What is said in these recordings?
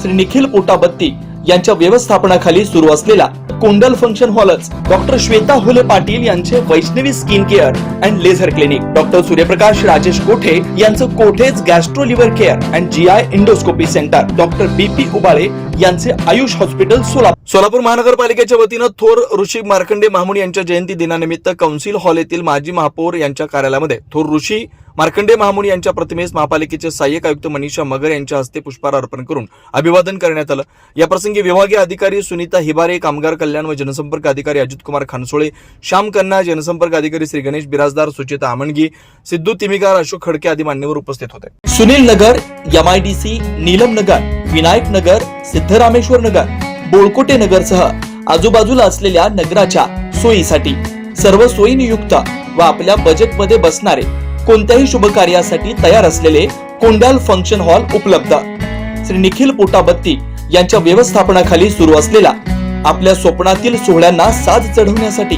श्री निखिल पोटाबत्ती यांच्या व्यवस्थापनाखाली सुरू असलेला कोंडल फंक्शन हॉलच डॉक्टर श्वेता हुले पाटील यांचे Vaishnavi skin care and laser clinic, doctor Suryaprakash Rajesh Kothe यांचं Kothe's gastro liver care and GI endoscopy centre, doctor BP Ubale यांचे आयुष हॉस्पिटल सोलापूर महानगरपालिकेच्या वतीनं थोर ऋषी मार्कंडे महामुनी यांच्या जयंती दिनानिमित्त कौन्सिल हॉल येथील माजी महापौर यांच्या कार्यालयामध्ये थोर ऋषी मार्कंडे महामुनी यांच्या प्रतिमेस महापालिकेचे सहाय्यक आयुक्त मनीषा मगर यांच्या हस्ते पुष्पहार अर्पण करून अभिवादन करण्यात आलं। या प्रसंगी विभागीय अधिकारी सुनीता हिबारे, कामगार कल्याण व जनसंपर्क अधिकारी अजित कुमार खानसोळे, श्याम कन्ना, जनसंपर्क अधिकारी श्री गणेश बिराजदार, सुचेता आमणगी, सिद्धू तिमिकार, अशोक खडके आदी मान्यवर उपस्थित होते। सुनील नगर, एमआयडीसी, नीलम नगर, विनायक नगर, सिद्धरामेश्वर नगर, बोळकोटे नगरसह आजूबाजूला असलेल्या नगराच्या सोयीसाठी सर्व सोयीनियुक्त व आपल्या बजेटमध्ये बसणारे कोणत्याही शुभ कार्यासाठी तयार असलेले कोंडाल फंक्शन हॉल उपलब्ध। श्री निखिल पोटाबत्ती यांच्या व्यवस्थापनाखाली सुरू असलेला आपल्या स्वप्नातील सोहळ्यांना साज चढवण्यासाठी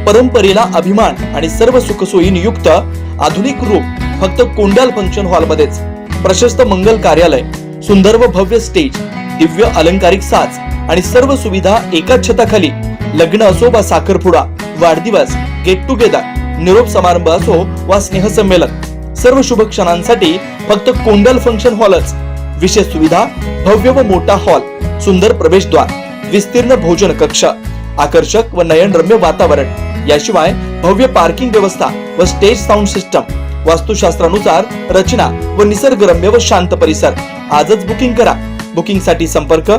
परंपरेला अभिमान आणि सर्व सुखसोयी नियुक्त आधुनिक रूप फक्त कोंडाल फंक्शन हॉल मध्येच। प्रशस्त मंगल कार्यालय, सुंदर व भव्य स्टेज, दिव्य अलंकारिक साज आणि सर्व सुविधा एकाच छताखाली। लग्न असो वा साखरपुडा, वाढदिवस, गेट टुगेदर, निरोप समारंभ असो वा स्नेहसंमेलन, सर्व शुभ क्षणांसाठी फक्त कोंडल फंक्शन हॉलच। विशेष सुविधा, भव्य व मोठा हॉल, सुंदर प्रवेशद्वार, विस्तीर्ण भोजन कक्ष, आकर्षक व नयनरम्य वातावरण, याशिवाय भव्य पार्किंग व्यवस्था व स्टेज साऊंड सिस्टम, वास्तुशास्त्रानुसार रचना व निसर्गरम्य व शांत परिसर। आजच बुकिंग करा। बुकिंग साठी संपर्क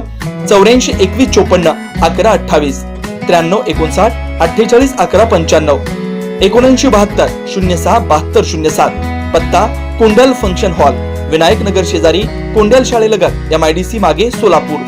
84 21 54 11 28 93 59 48 11 95 79 72 06 72 07। पत्ता कोंडल फंक्शन हॉल, विनायक नगर शेजारी, कोंडल शाळेलगत, एमआयडीसी मागे, सोलापूर।